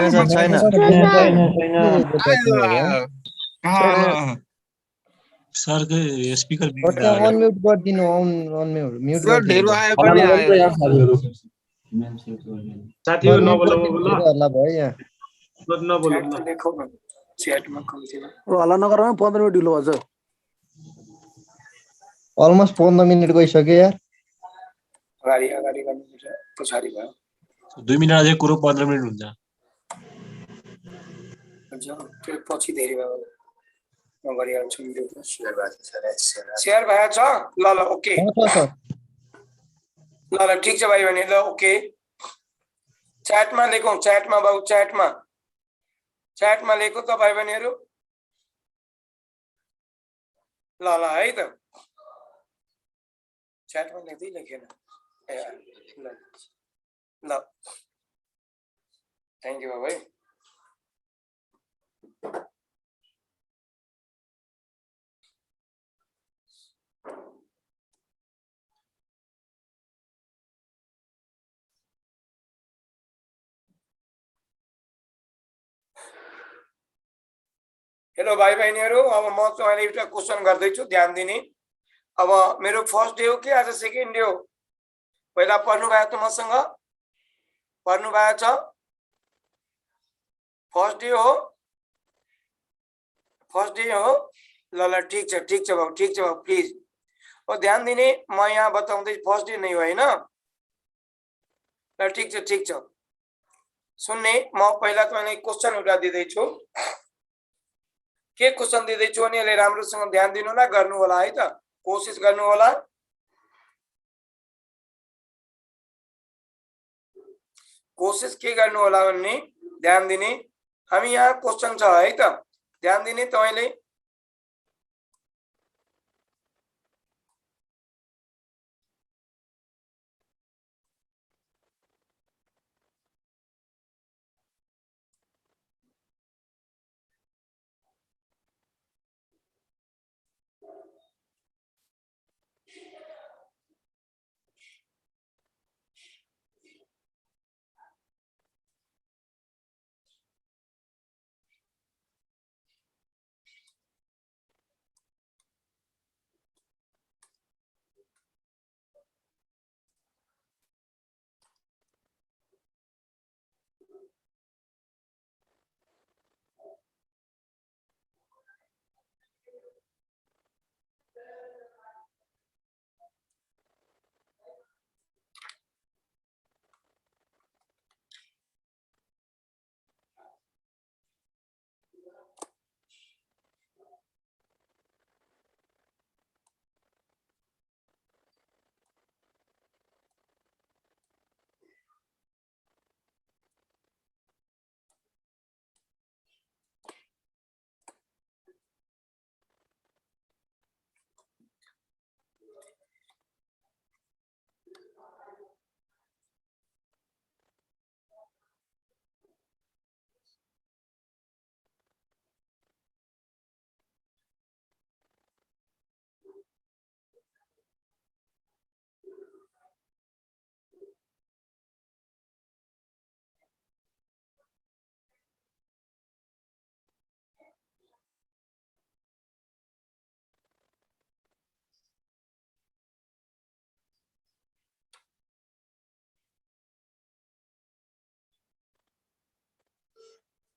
छैन सरकै speaker unmute गरिदिनु mute sir ढेरो आयो पनि आयो साथीहरु नबोल्नु हल्ला भयो यहाँ नबोल्नु हल्ला नगर 15 मिनेट ढिलो भन्छ अलमोस्ट 15 मिनेट गइसक्यो यार अगाडि गर्नुपर्छ पछाडि भयो 2 मिनेट अझै कुरो 15 मिनेट हुन्छ त्यो पछि धेरै भयो नगरिहाल्छु शेयर भएको छ ल ओके ल ठीक छ भाइ बहिनी ल ओके च्याटमा लेखौं च्याटमा बाबु च्याटमा लेखौ त भाइ बहिनीहरु ल है त च्याटमा लेख्दै लेखेन ल थ्यांक यू भाइ हेलो भाइ बहिनीहरु अब म तपाईलाई एउटा क्वेशन गर्दै छु ध्यान दिने अब मेरो फर्स्ट डे हो कि आज सेकेन्ड डे हो पहिला पढ्नु भयो त मसँग पढ्नु भएको छ फर्स्ट डे हो ल ठीक छ बाबु प्लिज ओ ध्यान दिने म यहाँ बताउँदै फर्स्ट डे नै हो हैन ल ठीक छ सुन्ने म पहिला तपाईलाई क्वेशन एउटा दिदै छु के क्वेशन दिदै छु अनि यसले राम्रोसँग ध्यान दिनु होला गर्नु होला है त कोशिश गर्नु होला कोशिश के गर्नु होला भन्ने ध्यान दिने हामी यहाँ क्वेशन छ है त ध्यान दिने तपाईले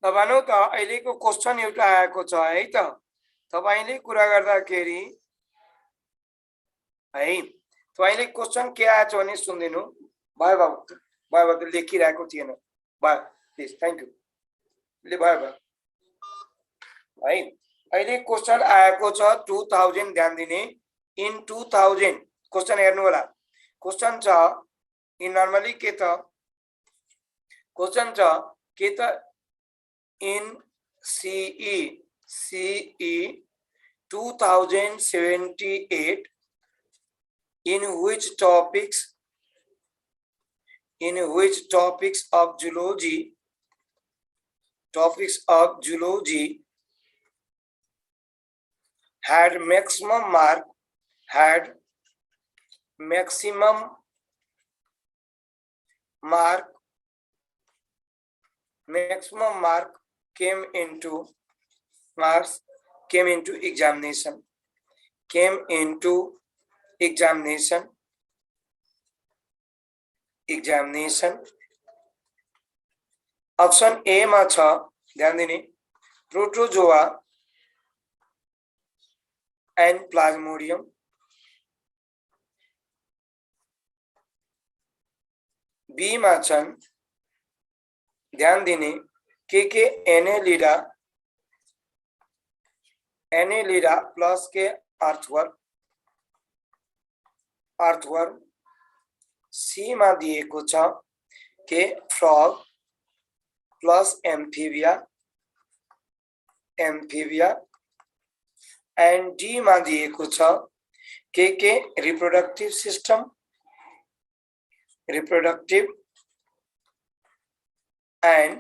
तपाईहरु त अहिलेको क्वेशन एउटा आएको छ है त तपाईले कुरा गर्दाखेरि है तपाईले क्वेशन के आएको छ भने सुन्दिनु भयो बाबु लेखिरहेको थिएन भयो प्लिज थ्यांक यू ले भयो है अहिले क्वेशन आएको छ 2000 ध्यान दिने इन 2000 क्वेशन हेर्नु होला क्वेशन छ इन नर्मली के त क्वेशन छ के त in CE 2078 in which topics of zoology had maximum mark maximum marks came into examination, option A मा छ, ध्यान दिने, प्रोटोजोआ एंड प्लाज्मोडियम, बी मा छन्, ध्यान दिने, के एनेलिडा प्लस के अर्थवर्म, सी मा दिएको छ के frog plus Amphibia and D मा दिएको छ के रिप्रोडक्टिव एंड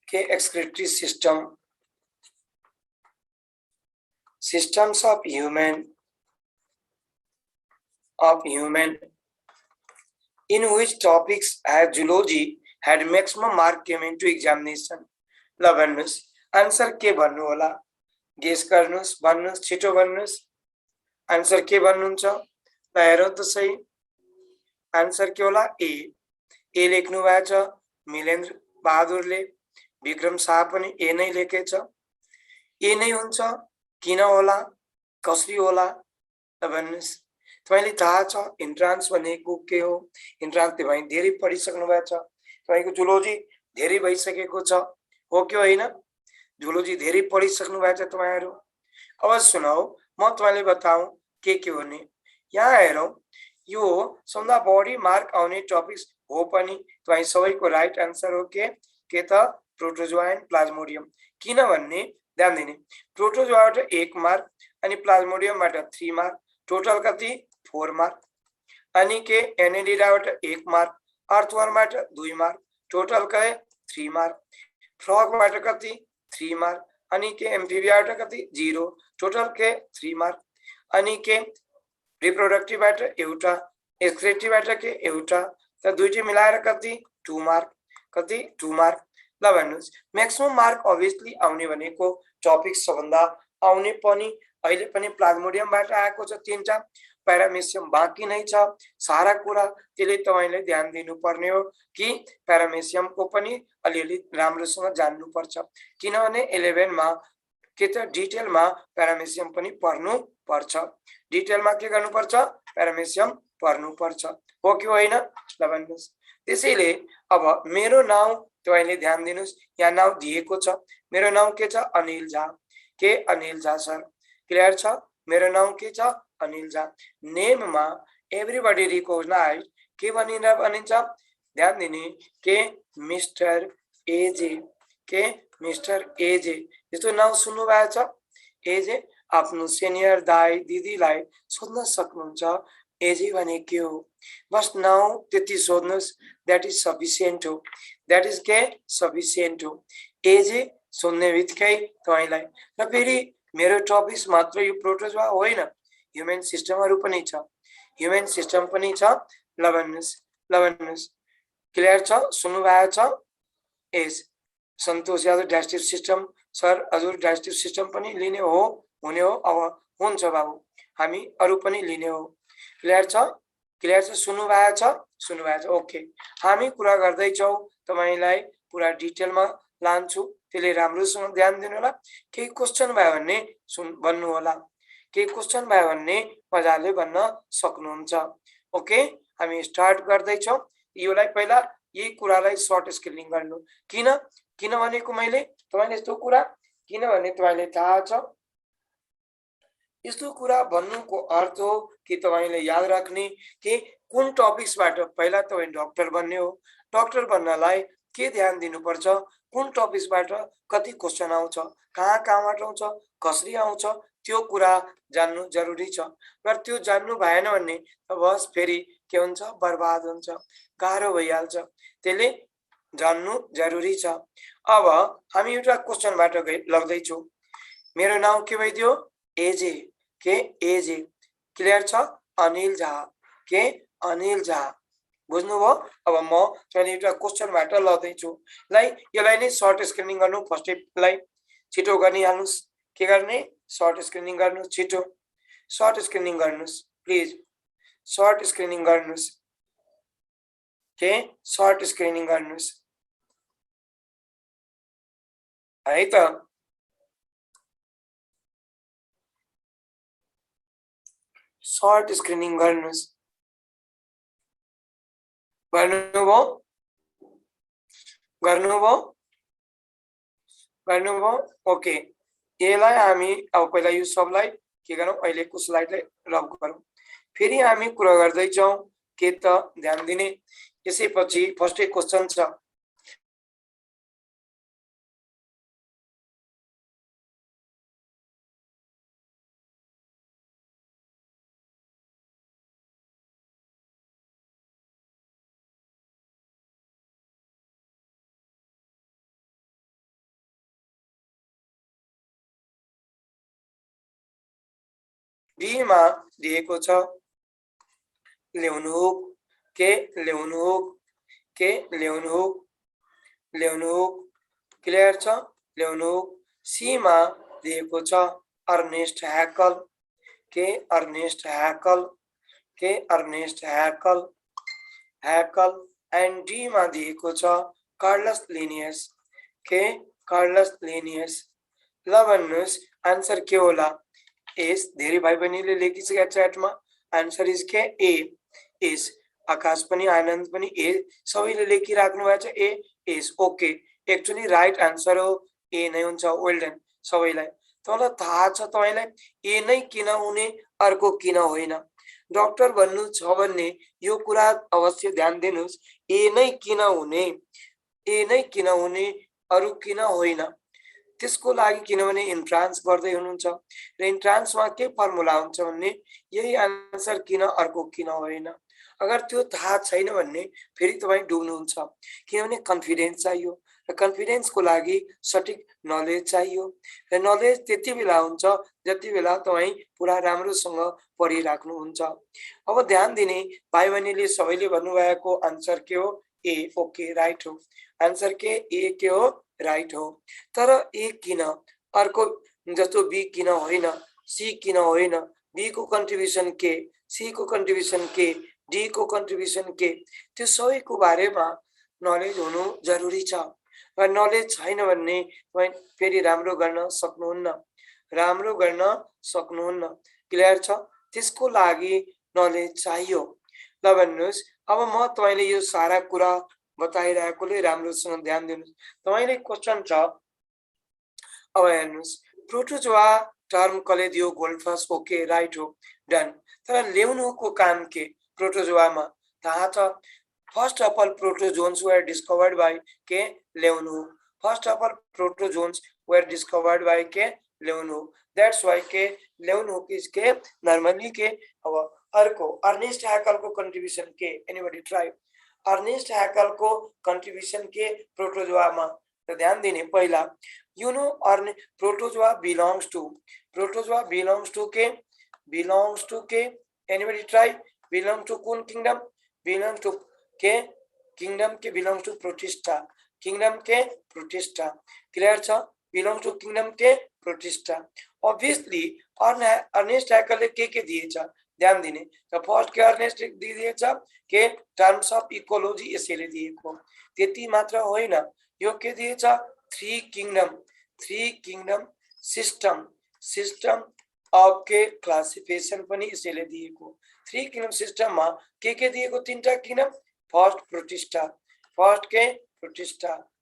के excretory systems of human in which topics as zoology had maximum mark came into examination. ल भन्नुस् आन्सर के भन्नु होला, गेस गर्नुस्, भन्नुस्, छिटो भन्नुस्, आन्सर के भन्नुहुन्छ? ल हेरौँ त सही, आन्सर के होला? ए लेख्नु भएको छ मिलेन्द्र बहादुरले, विक्रम शाह पनि ए नै लेखेछ। ए नै हुन्छ, किन होला, कसरी होला त भन्नुस्? तपाईले थाहा छ इन्ट्रान्स भनेको के हो? इन्ट्रान्स तपाई धेरै पढिसक्नु भएको छ, तपाईको जुलोजी धेरै भइसकेको छ, हो कि होइन? जुलोजी धेरै पढिसक्नु भएको छ तपाईहरु। अब सुनौ, म तपाईलाई बताऊं के हो नि। यहाँ हेरौं, यो सबभन्दा बढी मार्क आउने टपिक्स हो पनि तपाई सबैको राइट आन्सर हो के त प्रोटोजोआ एन्ड प्लाज्मोडियम। किन भन्ने ध्यान दिने, प्रोटोजोआबाट 1 मार्क अनि प्लाज्मोडियमबाट 3 मार्क, टोटल कति 4 मार्क। अनि के एनेलिडाबाट 1 मार्क, अर्थवर्मबाट 2 मार्क, टोटल के 3 मार्क। फ्रॉगबाट कति 3 मार्क, अनि के एम्फिबियाबाट कति 0, टोटल के 3 मार्क। अनि के रिप्रोडक्टिभबाट एउटा, एक्सक्रीटिभबाट के एउटा, त दुईटी मिलाएर कति 2 मार्क, कति 2 मार्क। ल भन्नुस् मैक्सिमम मार्क अभियसली आउने भनेको टपिक सबभन्दा आउने पनि अहिले पनि प्लाज्मोडियमबाट आएको छ 3टा, प्यारामेसियम बाँकी नै छ। सारा कुरा त्यसले तपाईले ध्यान दिनुपर्ने हो कि प्यारामेसियमको पनि अलिअलि राम्रोसँग जान्नु पर्छ, किनभने 11 मा के त डिटेलमा प्यारामेसियम पनि पढ्नु पर्छ। डिटेलमा के गर्नु पर्छ? प्यारामेसियम पढ्नु पर्छ, हो कि होइन? ल भन्नुस्। त्यसैले अब मेरो नाम तपाईले ध्यान दिनुस्, यहाँ नाम दिएको छ, मेरो नाम के छ? अनिल झा। के अनिल झा सर, क्लियर छ? मेरो नाम के छ? अनिल झा। नेममा एभ्रीबडी रिकग्नाइज के भनिन्छ? ध्यान दिने, के मिस्टर एजे, के मिस्टर एजे। यस्तो नाम सुन्नु भएको छ? एजे आफ्नो सिनियर दाइ दिदीलाई सोध्न सक्नुहुन्छ एजे भने के हो, बस नाउ त्यति सोध्नुस्, दैट इज सफिसिएंट हो, दैट इज के सफिसिएंट हो। एजे सुन्ने बित्तिकै तपाईलाई र फेरि मेरो टपिक्स मात्र यो प्रोटोजोआ होइन, ह्युमन सिस्टमहरु पनि छ, ह्युमन सिस्टम पनि छ। ल भन्नुस्, क्लियर छ? सुन्नु भएको छ? एज सन्तोष यादव डाइजेस्टिभ सिस्टम सर, हजुर डाइजेस्टिभ सिस्टम पनि लिने हो, हुने हो? अब हुन्छ बाबु, हामी अरु पनि लिने हो। क्लियर छ? क्लियर छ? सुन्नु भएको छ? ओके, हामी कुरा गर्दै छौ, तपाईलाई पुरा डिटेलमा लान्छु, त्यसले राम्रोसँग ध्यान दिनु होला। केही क्वेशन भयो भने भन्नु होला, केही क्वेशन भयो भने मजाले भन्न सक्नुहुन्छ। ओके, हामी स्टार्ट गर्दै छौ। योलाई पहिला यही कुरालाई सर्ट स्केलिङ गर्नु। किन भनेको मैले तपाईले यस्तो कुरा, किनभने तपाईले थाहा छ यस्तो कुरा भन्नुको अर्थ हो कि तपाईले याद राख्ने कि कुन टपिक्सबाट पहिला तपाई डाक्टर बन्ने हो, डाक्टर बन्नलाई के ध्यान दिनुपर्छ, कुन टपिक्सबाट कति क्वेशन आउँछ, कहाँबाट आउँछ, कसरी आउँछ, त्यो कुरा जान्नु जरुरी छ। र त्यो जान्नु भएन भने बस फेरि के हुन्छ? बर्बाद हुन्छ, गाह्रो भइहाल्छ। त्यसले जान्नु जरुरी छ। अब हामी एउटा क्वेशनबाट लाग्दै छौ। मेरो नाम के भइदियो? एजे। के एजे, क्लियर छ? अनिल झा। के अनिल झा, बुझ्नुभयो? अब म चाहिँ एउटा क्वेशनबाट लदैछु लाई यसलाई नै सर्ट स्क्रिनिङ गर्नु फर्स्टलाई छिटो गरिहाल्नुस् के गर्ने सर्ट स्क्रिनिङ गर्नु छिटो सर्ट स्क्रिनिङ गर्नुस् प्लिज सर्ट स्क्रिनिङ गर्नुस् के सर्ट स्क्रिनिङ गर्नुस् है त सर्ट स्क्रिनिङ गर्नुस् गर्नुभयो ओके यसलाई हामी अब पहिला यो सबलाई के गरौँ अहिलेको स्लाइडलाई रब गरौँ फेरि हामी कुरा गर्दै जाउँ के त ध्यान दिने यसैपछि फर्स्टै क्वेशन छ डी मा दिएको छ ल्याउनु के ल्याउनु के ल्याउनु क्लियर छ ल्याउनु सी मा दिएको छ अर्नेस्ट हैकल के अर्नेस्ट हैकल एन्ड डी मा दिएको छ कार्लस लिनियस के कार्लस लिनियस ल भन्नुस् आन्सर के होला एस धेरै भाइ बहिनीले लेखिसकेका च्याटमा आन्सर इज के ए एस आकाश पनि आनन्द पनि ए सबैले लेखिराख्नु भएको छ A S okay actually right answer हो ए नै हुन्छ वेल डन सबैलाई तपाईलाई थाहा छ तपाईलाई ए नै किन हुने अर्को किन होइन डाक्टर भन्नु छ भन्ने यो कुरा अवश्य ध्यान दिनुस् ए नै किन हुने अरु किन होइन त्यसको लागि किनभने इन्ट्रान्स गर्दै हुनुहुन्छ र इन्ट्रान्समा के फर्मुला हुन्छ भन्ने यही आन्सर किन अर्को किन होइन अगर त्यो थाहा छैन भन्ने फेरि तपाई डुब्नुहुन्छ किनभने कन्फिडेन्स चाहियो र कन्फिडेन्सको लागि सठिक नलेज चाहियो र नलेज त्यति बेला हुन्छ जति बेला तपाई पुरा राम्रोसँग पढिराख्नुहुन्छ अब ध्यान दिने भाइ बहिनीले सबैले भन्नुभएको आन्सर के हो ए ओके राइट हो आन्सर के ए के हो राइट हो तर ए किन अर्को जस्तो बी किन होइन सी किन होइन बी को कन्ट्रिब्युसन के सी को कन्ट्रिब्युसन के डी को कन्ट्रिब्युसन के त्यो सबैको बारेमा नलेज हुनु जरुरी छ र नलेज छैन भन्ने फेरि राम्रो गर्न सक्नुहुन्न क्लियर छ त्यसको लागि नलेज चाहियो ल भन्नुस् अब म तपाईले यो सारा कुरा बताइरहेकोले राम्रोसँग ध्यान दिनुस् तपाईले क्वेशन छ अब हेर्नुस् प्रोटोजोआ टर्म कसले दियो गोल्डफस ओके राइट हो डन तर ल्याउनुको काम के प्रोटोजोआमा थाहा छ first of all protozoans were discovered by के Leeuwenhoek first of all protozoans were discovered by के ल्याउनु दैट्स व्हाई के ल्याउनु इज के नर्मली के अब अर्को अर्नेस्ट हैकल को कन्ट्रिब्युसन के एनीबडी ट्राई अर्नेस्ट हैकल को कन्ट्रिब्युसन के प्रोटोजोआमा त ध्यान दिने पहिला you know protozoa belongs to के एनीबडी ट्राई बिलोंग टू कुन किंगडम बिलोंग टू के किंगडम के बिलोंग टू प्रोटिस्टा क्लियर छ बिलोंग टू किंगडम के प्रोटिस्टा ऑब्वियसली अर्नेस्ट हैकलले के दिएछ ध्यान दिने त फर्स्ट के अर्नेस्ट दिएछ के टर्म्स अफ इकोलोजी यसैले दिएको त्यति मात्र होइन यो के दिएछ थ्री किंगडम सिस्टम अफ के क्लासिफिकेसन पनि यसैले दिएको थ्री किंगडम सिस्टममा के दिएको तीनटा किंगडम फर्स्ट प्रोटिस्टा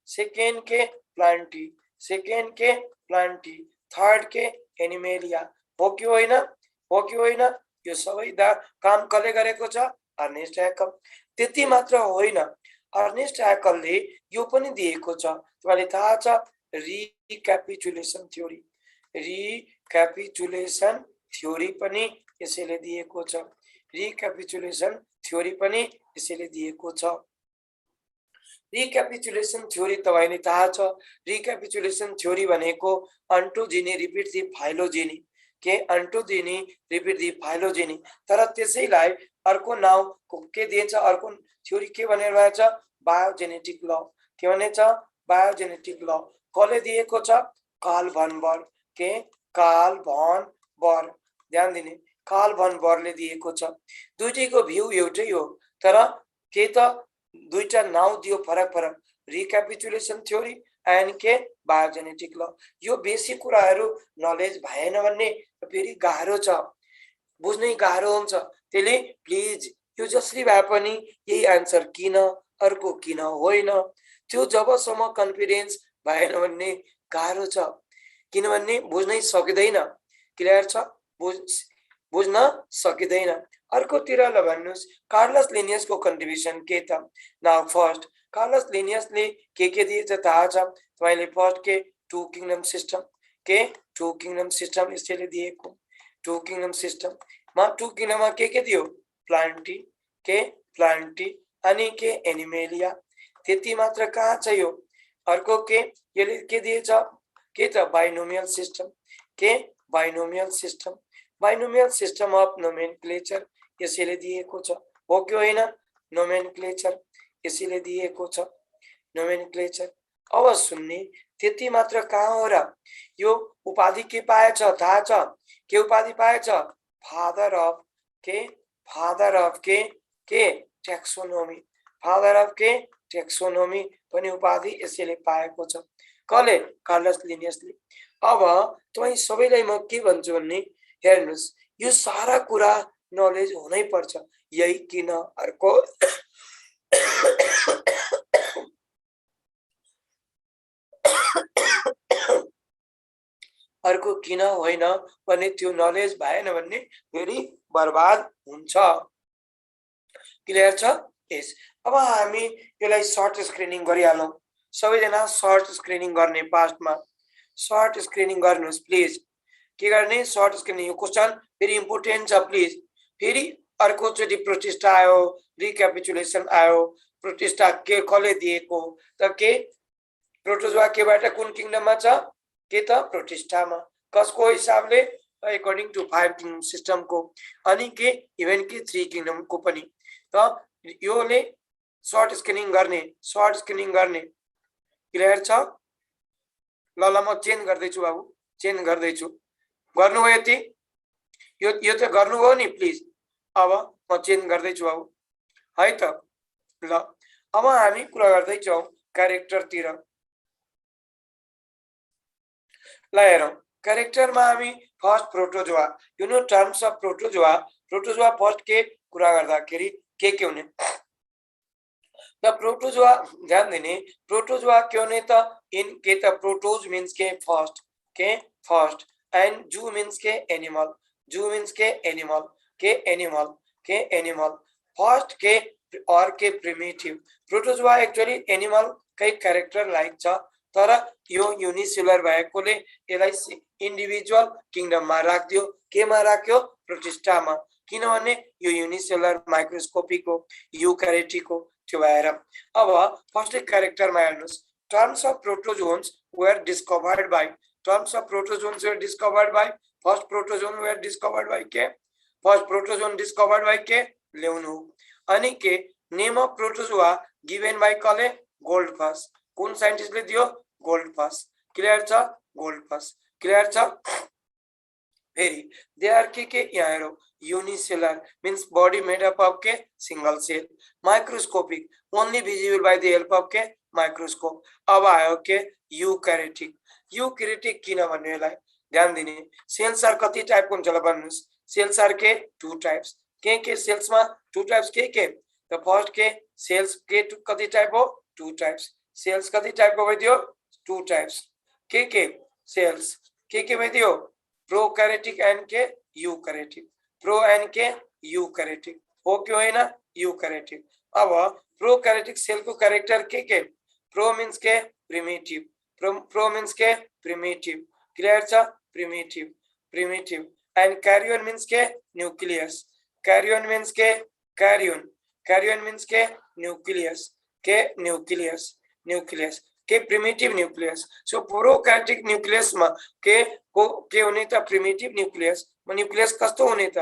सेकेन्ड के प्लान्टी थर्ड के एनिमेलिया हो कि होइन यो सबै काम कसले गरेको छ अर्नेस्ट हैकल त्यति मात्र होइन अर्नेस्ट हैकलले यो पनि दिएको छ तपाईलाई थाहा छ रिक्यापिचुलेसन थ्योरी पनि यसैले दिएको छ रिक्यापिचुलेसन थ्योरी पनि यसैले दिएको छ रिक्यापिचुलेसन थ्योरी तपाईलाई थाहा छ रिक्यापिचुलेसन थ्योरी भनेको अन्टोजिनी रिपिट दि फाइलोजेनी के अन्टोजिनी रिपिट दि फाइलोजेनी तर त्यसैलाई अर्को नाउँ के दिएछ, अर्को थ्योरी के भनेर भएछ, बायोजेनेटिक ल। के भनेछ, बायोजेनेटिक ल। कसले दिएको छ, कार्ल भन बर। के, कार्ल भन बर। ध्यान दिने, कार्ल भन बरले दिएको छ। दुईटैको भ्यू एउटै हो, तर के त दुईटा नाउँ दियो फरक फरक, रिक्यापिचुलेसन थ्योरी एन्ड के बायोजेनेटिक ल। यो बेसिक कुराहरू नलेज भएन भने फेरि गाह्रो छ, बुझ्नै गाह्रो हुन्छ। त्यसले प्लिज यो जसरी भए पनि यही आन्सर किन, अर्को किन होइन, त्यो जबसम्म कन्फिडेन्स भएन भने गाह्रो छ, किनभने बुझ्नै सकिँदैन। क्लियर छ, बुझ्न सकिँदैन। अर्कोतिर ल भन्नुस्, कार्लस लिनियसको कन्ट्रिब्युसन के त। नाउ फर्स्ट कार्लस लिनियसले के दिएछ थाहा छ तपाईले। फर्स्ट के टु किङडम सिस्टम, के टु किङडम सिस्टम यसले दिएको। टु किङडम सिस्टम मा टु किङडममा के दियो, प्लान्टी, के प्लान्टी अनि के एनिमेलिया। त्यति मात्र कहाँ छ यो, अर्को के यसले के दिएछ, के त बाइनोमियल सिस्टम। के binomial system, binomial system of nomenclature यसले दिएको छ, हो कि होइन। नोमेनक्लेचर यसले दिएको छ, नोमेनक्लेचर। अब सुन्ने, त्यति मात्र कहाँ हो र, यो उपाधि के पाएछ थाहा छ, के उपाधि पाएछ, फादर अफ के, फादर अफ के टेक्सोनोमी, फादर अफ के टेक्सोनोमी पनि उपाधि यसले पाएको छ। कसले, कार्लस लिनियसले। अब तपाई सबैलाई म के भन्छु भन्ने, हेर्नुस्, यो सारा कुरा नलेज हुनै पर्छ। यही किन अर्को अर्को किन होइन भने त्यो नलेज भएन भने फेरि बर्बाद हुन्छ। क्लियर छ। यस, अब हामी यसलाई सर्ट स्क्रिनिङ गरिहालौँ। सबैजना सर्ट स्क्रिनिङ गर्ने, पास्टमा सर्ट स्क्रिनिङ गर्नुस् प्लिज। के गर्ने, सर्ट स्क्रिनिङ। यो क्वेशन फेरि इम्पोर्टेन्ट छ प्लिज। फेरि अर्कोचोटि प्रोटिस्टा आयो, रिक्यापिचुलेसन आयो, प्रोटिस्टा के कसले दिएको त, के प्रोटोजोआ केबाट कुन किङडममा छ, के त प्रोटिस्टामा। कसको हिसाबले, अकर्डिङ टु 5 किङडम सिस्टमको, अनि के इभन के 3 किङडमको पनि। त योले सर्ट स्क्रिनिङ गर्ने, सर्ट स्क्रिनिङ गर्ने। क्लियर छ। ल म चेन्ज गर्दैछु बाबु, चेन्ज गर्दैछु। गर्नुभयो यति, यो त गर्नुभयो नि प्लिज। अब म चेन्ज गर्दैछु बाबु, है त। ल अब हामी कुरा गर्दैछौँ क्यारेक्टरतिर। ल हेरौँ, क्यारेक्टरमा हामी first protozoa, you know terms of protozoa. Protozoa first के कुरा गर्दाखेरि के हुने त, प्रोटोजोआ ध्यान दिने, प्रोटोजोआ के हुने त, इन के त प्रोटोज मीन्स के फर्स्ट, के फर्स्ट, एन्ड जू मीन्स के एनिमल, जू मीन्स के एनिमल, के एनिमल, के एनिमल। फर्स्ट के और के प्रिमिटिभ। प्रोटोजोआ एक्चुअली एनिमल कै क्यारेक्टर लाइक छ, तर यो युनिसेलुलर भएकोले यसलाई इन्डिभिजुअल किङडममा राख्दियो। केमा राख्यो, प्रोटिस्टामा, किनभने यो युनिसेलुलर माइक्रोस्कोपिक हो, युक्यारियोटिक हो, त्यो भएर। अब फर्स्ट क्यारेक्टरमा हेर्नुस्, terms of protozoans were discovered by, terms of protozoans were discovered by, first protozoan were discovered by के, फर्स्ट प्रोटोजोन डिस्कभर्ड बाई के, ल्याउनु। अनि के name of protozoa given by कसले, गोल्डफस। कुन साइन्टिस्टले दियो, गोल्डफस। क्लियर छ, गोल्डफस। क्लियर छ। फेरि दे आर के यहाँ हेरौँ, unicellular means body made up of के single cell, microscopic only visible by the help of के microscope। अब आयो के eukaryotic, eukaryotic किन भन्नेलाई ध्यान दिने, सेल्स आर कति टाइपको हुन्छ ल भन्नुस्, सेल्स आर के 2 टाइप्स, के सेल्स मा 2 टाइप्स के द फर्स्ट के सेल्स के कति टाइप हो 2 टाइप्स, सेल्स कति टाइपको भइदियो 2 टाइप्स, के सेल्स के भइदियो प्रोकैरियोटिक एन्ड के यूकैरियोटिक, प्रो एन्ड के यूकैरियोटिक हो कि होइन यूकैरियोटिक। अब प्रोकैरियोटिक सेल को कैरेक्टर के प्रो मीन्स के प्रिमिटिव, प्रो मीन्स के प्रिमिटिव, क्लियर छ प्रिमिटिव एन्ड कैरियन मीन्स के न्यूक्लियस, कैरियन मीन्स के कैरियन मीन्स के न्यूक्लियस के primitive nucleus. So prokaryotic nucleus मा के हुने त प्रिमिटिव न्यूक्लियस, न्यूक्लियस कस्तो हुने त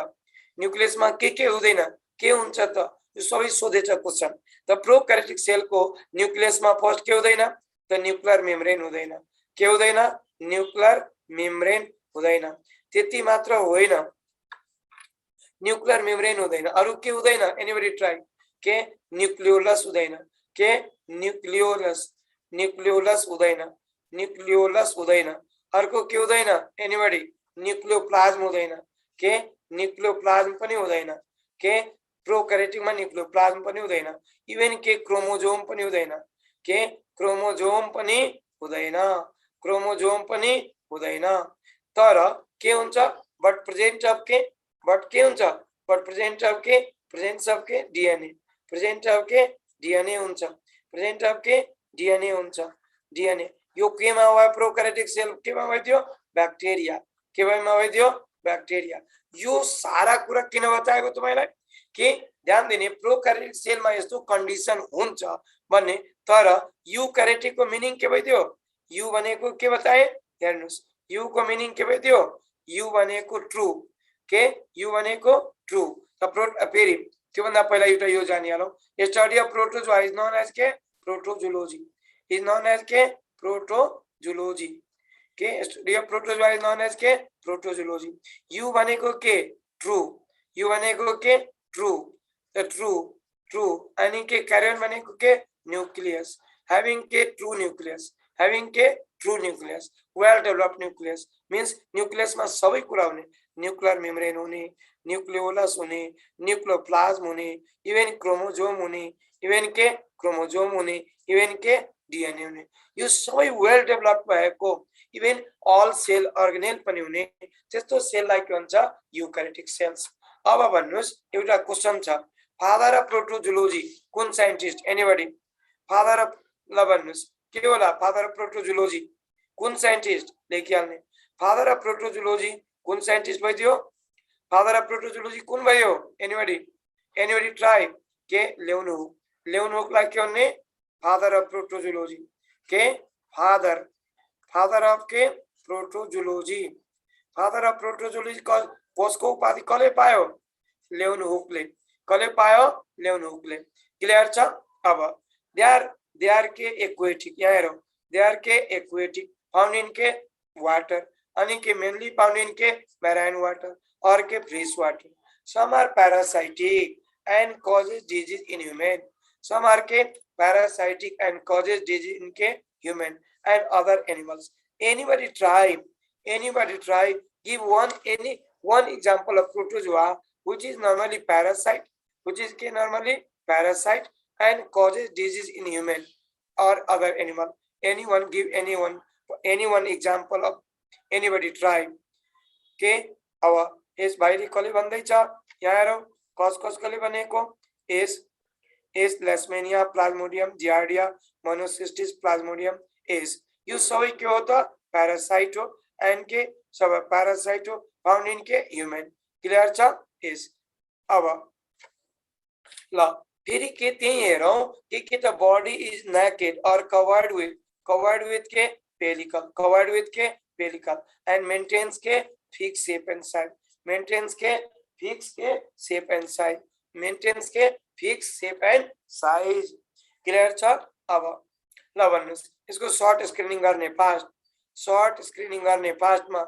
न्यूक्लियस मा के हुँदैन, के हुन्छ त? यो सबै सोधेछ क्वेशन। त प्रोकैरियोटिक सेलको न्यूक्लियसमा फर्स्ट के हुँदैन त? न्यूक्लियर मेम्ब्रेन हुँदैन। के हुँदैन? न्यूक्लियर मेम्ब्रेन हुँदैन। त्यति मात्र होइन, न्यूक्लियर मेम्ब्रेन हुँदैन, अरु के हुँदैन? Anybody try? के न्यूक्लियोलस हुँदैन। के न्यूक्लियोलस, न्यूक्लियोलस हुँदैन, न्यूक्लियोलस हुँदैन। अर्को के हुँदैन? एनीबडी? न्यूक्लियोप्लाज्म हुँदैन। के न्यूक्लियोप्लाज्म पनि हुँदैन। के प्रोकैरियोटिकमा न्यूक्लियोप्लाज्म पनि हुँदैन। इभन के क्रोमोजोम पनि हुँदैन। के क्रोमोजोम पनि हुँदैन, क्रोमोजोम पनि हुँदैन। तर के हुन्छ? बट प्रेजेन्ट अफ के? बट के हुन्छ? बट प्रेजेन्ट अफ के? प्रेजेन्स अफ के? डीएनए। प्रेजेन्ट अफ के? डीएनए हुन्छ। प्रेजेन्ट अफ के? डीएनए हुन्छ। डीएनए यो केमा भयो? प्रोकैरियोटिक सेल केमा भयो? ब्याक्टेरिया। केमा भयो? ब्याक्टेरिया। यो सारा कुरा किन बताएको तपाईलाई? के ध्यान दिने, प्रोकैरियोटिक सेलमा यस्तो कन्डिसन हुन्छ भन्ने। तर यूकैरियोटिकको मिनिङ के भयो? यू भनेको के बताए? हेर्नुस्, यू को मिनिङ के भयो? यू भनेको ट्रू। के यू भनेको ट्रू। त फेरि त्यो भन्दा पहिला एउटा यो जानिहालौ, study of protozoa is known as के? प्रोटोजुलोजी। इज नोन एज के? प्रोटोजुलोजी। के study of protozoa is known as के? प्रोटोजुलोजी। यू भनेको के? ट्रू। यू भनेको के? ट्रू। द ट्रू, ट्रू अनि के क्यारियन भनेको के? न्यूक्लियस। हैविंग के? True nucleus. हैविंग के? True nucleus. Well developed nucleus means nucleus में सबै कुरा हुने, न्यूक्लियर मेम्ब्रेन हुने, न्यूक्लियोलस हुने, न्यूक्लियोप्लाज्म हुने, इवन क्रोमोजोम हुने, इवन के क्रोमोजोम हुने, इवन के डीएनए हुने। यो सबै वेल डेभलप्ड भएको इवन ऑल सेल अर्गेनेल पनि हुने त्यस्तो सेललाई के भन्छ? Eukaryotic cells. अब भन्नुस् एउटा क्वेशन छ, फादर अफ प्रोटोजुलोजी कुन साइन्टिस्ट? एनीबडी? फादर अफ ल भन्नुस् के होला? फादर अफ प्रोटोजुलोजी कुन साइन्टिस्ट? लेखिहाल्ने। फादर अफ प्रोटोजुलोजी कुन साइन्टिस्ट भयो? फादर अफ प्रोटोजुलोजी कुन भयो? एनीबडी? Anybody try? के लेउनहुक। लेउनहुकलाई के भन्ने? Father of protozoology. के फादर, फादर अफ के? प्रोटोजुलोजी। फादर अफ प्रोटोजुलोजी कसको उपाधि कसले पायो? लेउनहुकले। कसले पायो? लेउनहुकले। क्लियर छ? अब दे आर के एक्वेटिक, यहाँ हेरौं, दे आर के एक्वेटिक, फाउंड इन के वाटर, अनि के मेनली फाउंड इन के मैराइन वाटर और के fresh water. Some are parasitic and causes disease in human, some are के parasitic and causes disease in के human and other animals. Anybody try? Anybody try? Give one example of protozoa which is normally parasite, which is normally parasite and causes disease in human or other animal. Anyone give anyone example of? Anybody try? के अब यस भाइले कसले भन्दैछ? यहाँ हेरौं, कसले भनेको? S Leishmania Plasmodium Giardia Monocystis Plasmodium S. यो सबै के हो त? पैरासाइट हो एंड के सब पैरासाइट हो फाउंड इन के ह्यूमन। क्लियर छ? यस। अब ल फेरि के त्यही हेरौं के त body is naked or covered with के पेलिकल, कवर्ड विथ के पेलिकल एंड मेंटेन्स के fix shape and size, maintains के फिक्स के शेप एंड साइज, मेंटेन्स के fix shape and size. Clear छ? अब ल भन्नुस् यसको शॉर्ट स्क्रीनिंग गर्ने फास्ट, शॉर्ट स्क्रीनिंग गर्ने फास्टमा,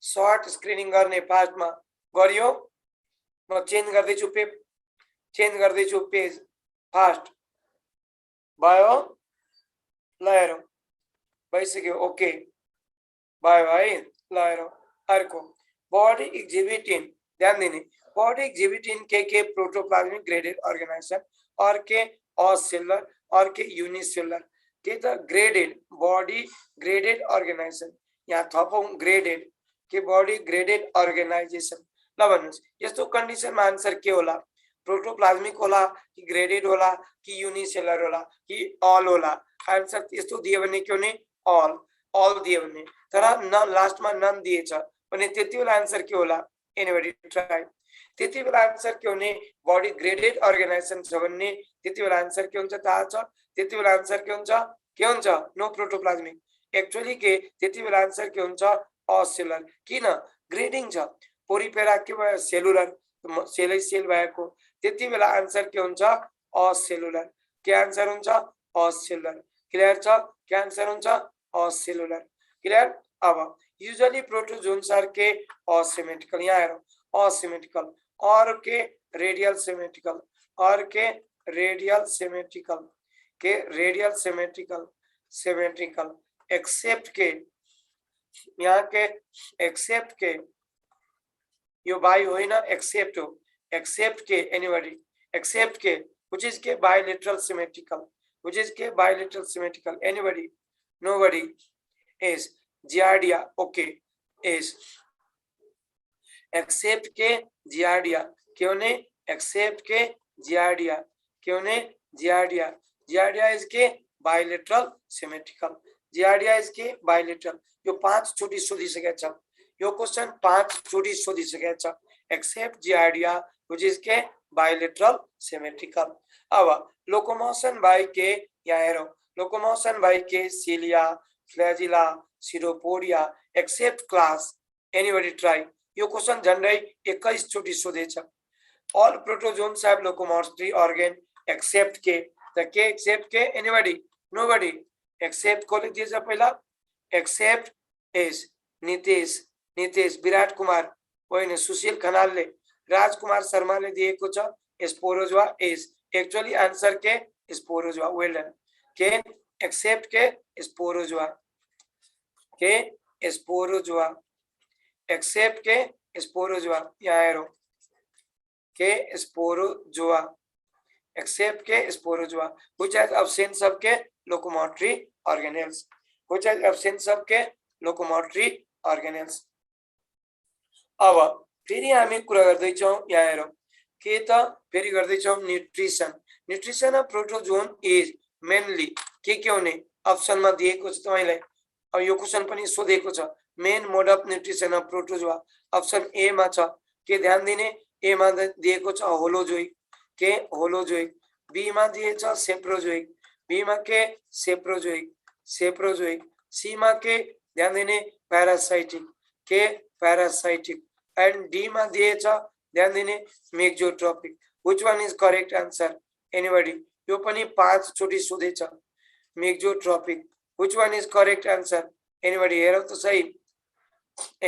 शॉर्ट स्क्रीनिंग गर्ने फास्टमा गरियो। म चेन्ज गर्दैछु पेज फास्ट भयो। ल हेरौं, भइसक्यो, ओके भयो है। ल हेरौं अर्को, बॉडी एक्जिबिटिङ, ध्यान दिने, बॉडी एक्जिबिटिङ के प्रोटोप्लाज्मिक ग्रेडेड अर्गेनाइजेसन और के असेलुलर और के यूनिसेलुलर के त ग्रेडेड बॉडी ग्रेडेड अर्गेनाइजेसन। यहाँ थपौं ग्रेडेड के बॉडी ग्रेडेड अर्गेनाइजेसन। ल भन्नुस् यस्तो कन्डिसनमा आन्सर के होला? प्रोटोप्लाज्मिक होला कि ग्रेडेड होला कि यूनिसेलुलर होला कि ऑल होला? आन्सर यस्तो दियो भने के हुने? ऑल दियो भने, तर न लास्टमा नन दिएछ भने त्यति बेला आन्सर के होला? Anybody try? त्यति बेला आन्सर के हुने? बॉडी ग्रेडेड अर्गेनाइजेसन छ भन्ने त्यति बेला आन्सर के हुन्छ थाहा छ? त्यति बेला आन्सर के हुन्छ? No protoplasmic. एक्चुअली के त्यति बेला आन्सर के हुन्छ? असेलुलर। किन? ग्रेडिङ छ। पोरिपेरा के भयो? सेलुलर, सेलै सेल भएको, त्यति बेला आन्सर के हुन्छ असेलुलर के आन्सर हुन्छ असेलुलर क्लियर छ के आन्सर हुन्छ असेलुलर क्लियर अब यूजुअली प्रोटोजोन्स आर के असिमेट्रिकल यहाँ हेरौं असिमेट्रिकल और के रेडियल सिमेट्रिकल और के रेडियल सिमेट्रिकल के रेडियल सिमेट्रिकल सिमेट्रिकल एक्सेप्ट के यहाँ के एक्सेप्ट के यो बाई होइन एक्सेप्ट हो एक्सेप्ट के एनीबडी एक्सेप्ट के which is के bilateral symmetrical which is के bilateral symmetrical anybody nobody is giardia okay is except के जियार्डिया क्यों ने एक्सेप्ट के जियार्डिया क्यों ने जियार्डिया जियार्डिया इज के बायलेटरल सिमेट्रिकल जियार्डिया इज के बायलेटरल यो 5 चोटी सोधिसकेको छ यो क्वेशन 5 चोटी सोधिसकेको छ एक्सेप्ट जियार्डिया व्हिच इज के बायलेटरल सिमेट्रिकल अब लोकोमोशन बाय के यहाँ हेरौं लोकोमोशन बाय के cilia flagella pseudopodia except class anybody try यो क्वेशन झन्डै 21 चोटी सोधेछ all protozoans have locomotory organ except के द के एक्सेप्ट के एनीबडी नोबडी एक्सेप्ट को लेख दिएछ पहिला एक्सेप्ट इज नितेश विराट कुमार होइन सुशील खनालले राजकुमार शर्माले दिएको छ स्पोरोजोआ इज एक्चुअली आंसर के स्पोरोजोआ वेल डन के एक्सेप्ट के स्पोरोजोआ एक्सेप्ट के स्पोरोजोआ यहाँ हेरौं के स्पोरोजोआ एक्सेप्ट के Sporozoa which has absence of के locomotory organelles which has absence of के लोकोमोटरी ऑर्गेनेल्स अब फेरि हामी कुरा गर्दै छौं यहाँ हेरौं के त फेरि गर्दै छौं nutrition of protozoan is mainly के हुने अप्सनमा दिएको छ तपाईलाई अब यो क्वेशन पनि सोधेको छ main mode of nutrition of protozoa option A मा छ के ध्यान दिने ए मा दिएको छ होलोजोइक के होलोजोइक बी मा दिएछ सेप्रोजोइक बी मा के सेप्रोजोइक सी मा के ध्यान दिने पैरासाइटिक के पैरासाइटिक एंड डी मा दिएछ ध्यान दिने mixotrophic which one is correct answer anybody यो पनि 5 चोटी सोधेछ mixotrophic which one is correct answer anybody हेरौ त सही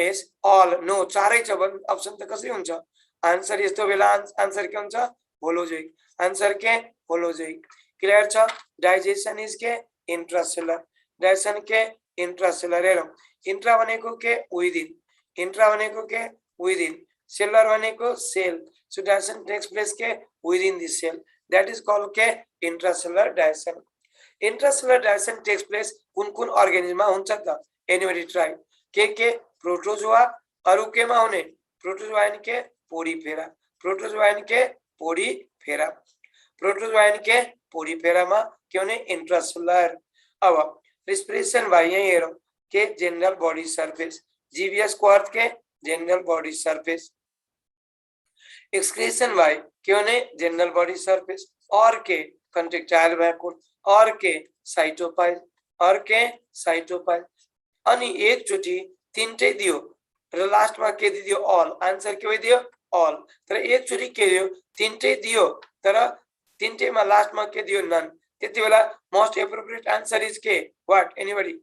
इज ऑल नो चारै छ भने अप्सन त कसरी हुन्छ आंसर यस्तो बेला आंसर के हुन्छ होलोजोइक आंसर के होलोजोइक क्लियर छ डाइजेशन इज के इंट्रासेलुलर डाइजेशन के इंट्रासेलुलर हेरौ इंट्रा भनेको के विदिन इंट्रा भनेको के विदिन सेलुलर भनेको cell so digestion takes place के within the cell that is called के intracellular digestion intracellular digestion takes place कुन अर्गेनिज्म मा हुन्छ त एनीबडी ट्राई के प्रोटोजोआ अरु के मा हुने प्रोटोजोआ एन के पोडीफेरा प्रोटोजोआ एन के पोडीफेरा प्रोटोजोआ एन के पोडीफेरा मा के हुने इंट्रासेलुलर अब रेस्पिरेशन भाइ यही हेरौं के जनरल बॉडी सरफेस जीवीएस को अर्थ के जनरल बॉडी सरफेस एक्सक्रीशन भाइ के हुने जनरल बॉडी सरफेस और के कंट्रेक्टाइल वैक्यूल और के साइटोपाइल अनि एकचोटी तीनटै दियो र लास्टमा के दियो ऑल आन्सर के दियो ऑल तर एकचोटी के दियो तीनटै दियो तर तीनटैमा लास्टमा के दियो नन त्यति बेला मोस्ट एप्रोप्रिएट आन्सर इज के what anybody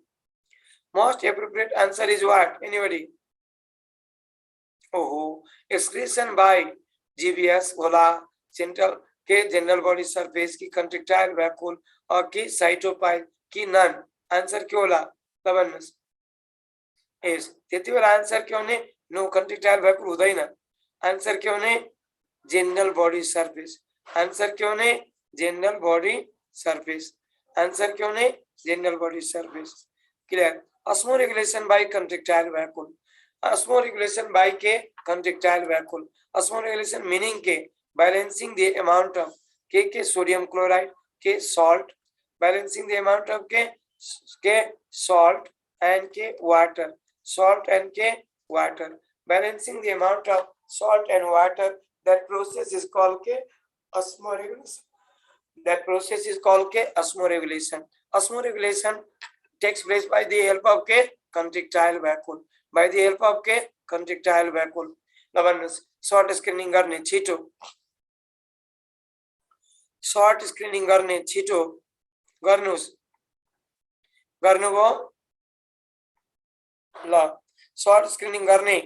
most appropriate answer is what anybody ओहो एक्सक्रीशन बाय जीवीएस होला सेंट्रल के जनरल बॉडी सरफेस की कंट्रेक्टाइल वैक्यूल और की साइटोपाइल की नन आंसर के होला लबनस इज त्यति बेला आंसर के हुने नो कंट्रेक्टाइल वैक्यूल हुँदैन आंसर के हुने जनरल बॉडी सरफेस आंसर के हुने जनरल बॉडी सरफेस आंसर के हुने general body surface clear osmoregulation by contractile vacuole osmoregulation by के contractile vacuole osmoregulation meaning के balancing the amount of के sodium chloride के salt balancing the amount of के salt and के water balancing the amount of salt and water that process is called के osmoregulation that process is called के osmoregulation takes place by the help of के contractile vacuole by the help of के contractile vacuole ल भन्नुस् short screening गर्ने छिटो short screening गर्ने छिटो गर्नुस् गर्नुभयो ल सर्ट स्क्रिनिङ गर्ने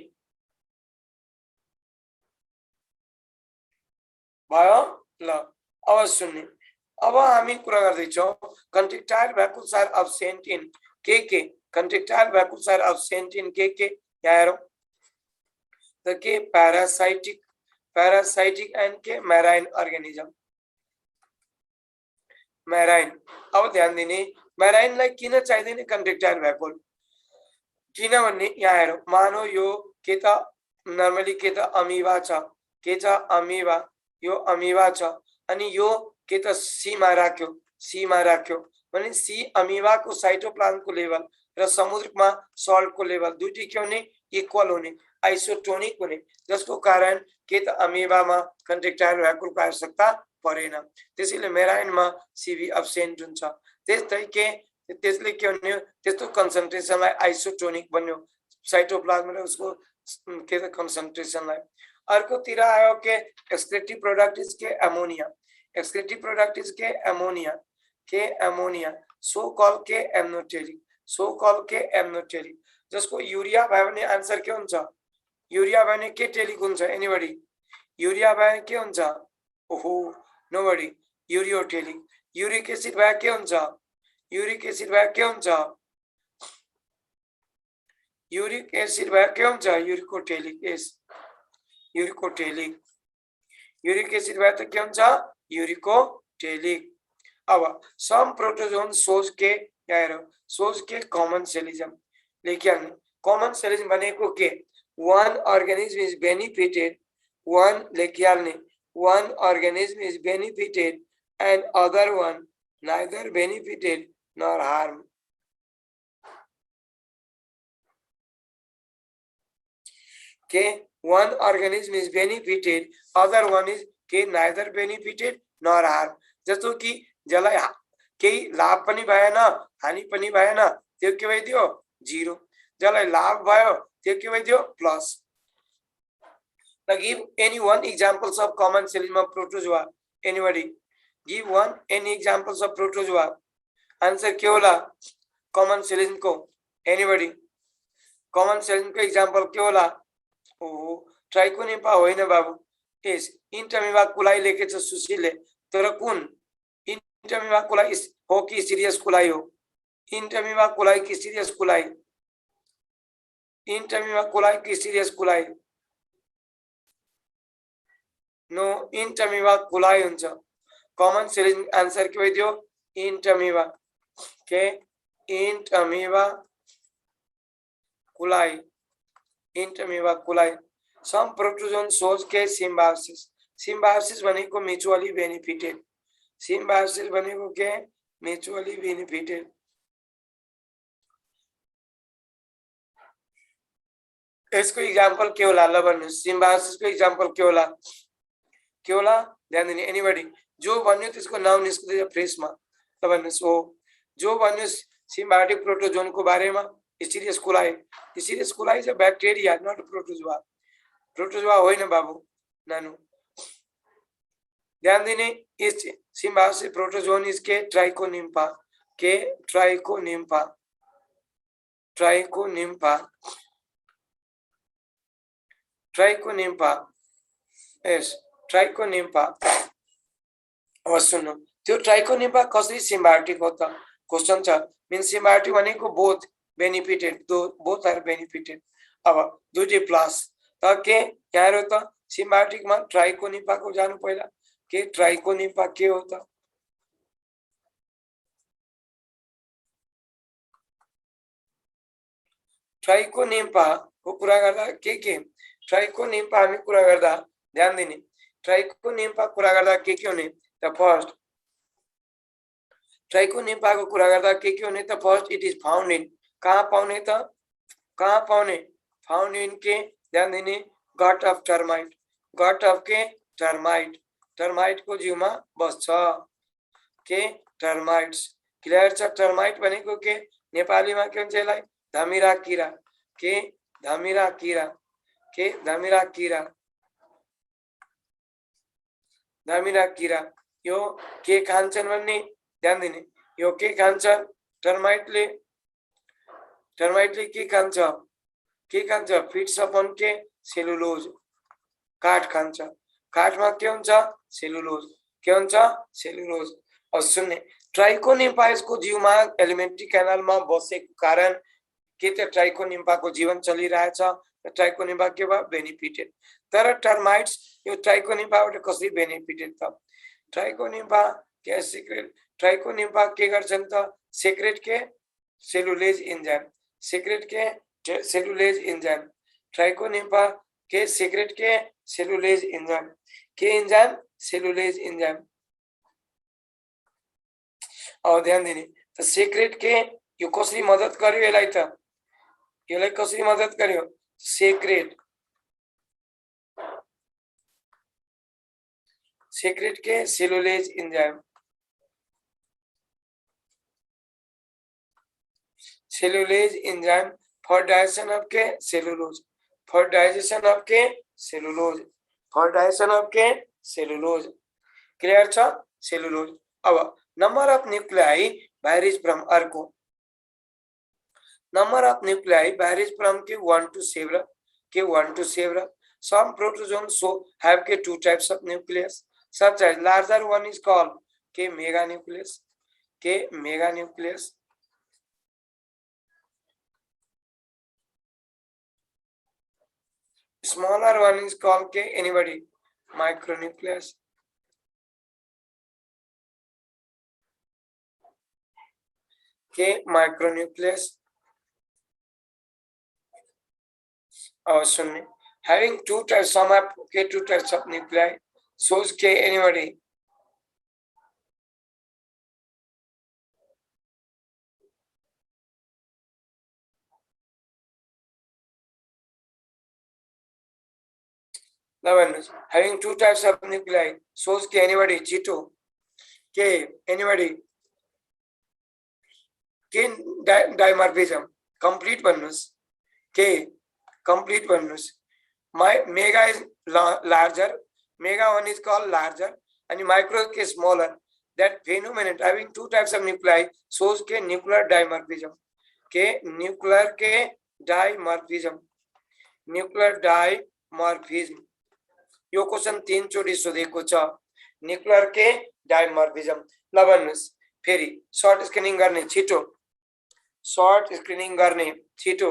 भयो ल अब सुन्ने अब हामी कुरा गर्दैछौँ कन्ट्रेक्टाइल भ्याकुल्स आर अब्सेन्ट इन के कन्ट्रेक्टाइल भ्याकुल्स आर अब्सेन्ट इन के यहाँ हेरौँ त के पैरासाइटिक एंड के मैराइन अर्गेनिज्म मैराइन अब ध्यान दिने मैराइनलाई किन चाहिँदैन कन्ट्रेक्टाइल भ्याकुल किनभने यहाँ हेरौँ मानौ यो के त नर्मली के त अमीबा छ के छ अमीबा यो अमीबा छ अनि यो के त सीमा राख्यो भने सी अमीबाको साइटोप्लाज्मको लेभल र समुद्रमा सल्टको लेभल दुईटै के हुने इक्वल हुने आइसोटोनिक हुने जसको कारण के त अमीबामा कन्ट्रेक्टाइल भ्याकुलको आवश्यकता परेन त्यसैले मेराइनमा सीबी अब्सेन्ट हुन्छ त्यसले के हुने त्यस्तो कन्सन्ट्रेसनलाई आइसोटोनिक बन्यो साइटोप्लाज्म र उसको के त कन्सन्ट्रेसनलाई अर्कोतिर आयो के एक्सक्रेटिभ प्रोडक्ट इज के अमोनिया एक्सक्रेटिभ प्रोडक्ट इज के अमोनिया सो कल के एम्नोटेरिक जसको युरिया भयो भने आन्सर के हुन्छ युरिया भयो भने के टेलिक हुन्छ एनीबडी युरिया भयो के हुन्छ ओहो नोबडी युरियोटेलिक युरिक एसिड भयो के हुन्छ युरिक एसिड भयो के हुन्छ युरिकोटेलिक युरिक एसिड भयो त के हुन्छ युरिकोटेलिक अब सम प्रोटोजोन सोज के कॉमन सेलिज्म लेकिन कॉमन सेलिज्म बनेको के one organism is benefited one organism is benefited and other one neither benefited nor harm के one organism is benefited other one is के neither benefited nor harm जस्तो कि जसलाई केही लाभ पनि भएन हानि पनि भएन त्यो के भइदियो जीरो जसलाई लाभ भयो त्यो के भइदियो plus give any one examples of common seligma protozoa anybody give any examples of protozoa answer के होला common seligma को anybody common seligma को example के होला ओहो ट्राइकोनिम्फा होइन बाबु यस इन्टरमिबा कुलाई लेखेछ सुशीलले तर कुन इन्टरमिबा कुलाई हो कि सिरियस कुलाई हो इन्टरमिबा कुलाई कि सिरियस कुलाई इन्टरमिबा कुलाई कि सिरियस कुलाई नो इन्टरमिबा कुलाई हुन्छ कमन सेलिज्म आन्सर के भइदियो इन्टरमिबा के इन्टरमिबा कुलाई इन्टरमिबा कुलाई सम प्रोटोजोन सोज के सिम्बायोसिस भनेको म्युचुअली बेनिफिटेड सिम्बायोसिस भनेको के म्युचुअली बेनिफिटेड यसको एग्जांपल के होला ल भन्नु सिम्बायोसिस को एग्जांपल के होला ध्यान दिने एनीबडी जो भन्यो त्यसको नाम निस्किन्छ फ्रेसमा ल भन्नुस् हो जो भन्यो सिम्बायोटिक प्रोटोजोन को बारेमा Escherichia coli is a bacteria, not a protozoa. Protozoa होइन बाबु नानु ध्यान दिने इस सिम्बायोसिस प्रोटोजोन इसके ट्राइकोनिम्फा के ट्राइकोनिम्फा यस ट्राइकोनिम्फा अब सुन्नु त्यो ट्राइकोनिम्फा कसरी सिम्बायोटिक हो त क्वेशन छ मीन सिम्बायोटिक भनेको both benefited both are benefited अब दुईटै प्लस त के यहाँ हेरौ त सिम्बायोटिक मा ट्राइकोनिम्फा को जानु पहिला के ट्राइकोनिम्फा के हो त ट्राइकोनिम्फा को कुरा गर्दा के ट्राइकोनिम्फा हामी कुरा गर्दा ध्यान दिने ट्राइकोनिम्फा कुरा गर्दा के हुने त फर्स्ट ट्राइकोनिम्फा को कुरा गर्दा के हुने त first it is found in कहाँ पाउने फाउन्ड इन के ध्यान दिने गट अफ के टर्माइट को जिउमा बस्छ के टर्माइट्स क्लियर छ टर्माइट भनेको के नेपालीमा के हुन्छ यसलाई धमिरा किरा यो के खान्छन् भन्ने ध्यान दिने। यो के खान्छ टर्माइटले के खान्छ फिट्स अपन के सेलुलोज काठ खान्छ। काठमा के हुन्छ सेलुलोज। अब सुन्ने ट्राइकोनिम्फा जीवमा एलिमेन्ट्री क्यानालमा बसेको कारण के त ट्राइकोनिम्फाको जीवन चलिरहेछ। ट्राइकोनिम्फा के भयो बेनिफिटेड। तर टर्माइट्स यो ट्राइकोनिम्फाबाट कसरी बेनिफिटेड त ट्राइकोनिम्फा के सिक्रेट ट्राइकोनिम्फा के गर्छन् त सेक्रेट के सेलुलेज इन्जाइम ट्राइकोनिम्फा के सेक्रेट के सेलुलेज इन्जाइम अब ध्यान दिने त सेक्रेट के यो कसरी मद्दत गर्यो यसलाई कसरी मद्दत गर्यो सेक्रेट के cellulase enzyme for digestion of cellulose clear छ सेलुलोज। अब number of nuclei varies from अर्को number of nuclei varies from K1 to several. Some protozoans have two types of nucleus, such as larger one is called K meganucleus. Smaller one is called K anybody micronucleus. K micronucleus. Sunni. Having two types, some have K two types of nuclei. Shows K anybody. Having two types of nuclei. Shows K anybody. Chito. K anybody. K dimorphism. Complete oneness. K. Complete oneness. My mega is larger. Mega one is called larger, and micro is smaller. That phenomenon having two types of nuclei shows K nuclear dimorphism. K nuclear K dimorphism. यो question 3 चोटि सोधेको छ nuclear के डाइमर्फिज्म। ल भन्नुस् फेरि short screening गर्ने छिटो short screening गर्ने छिटो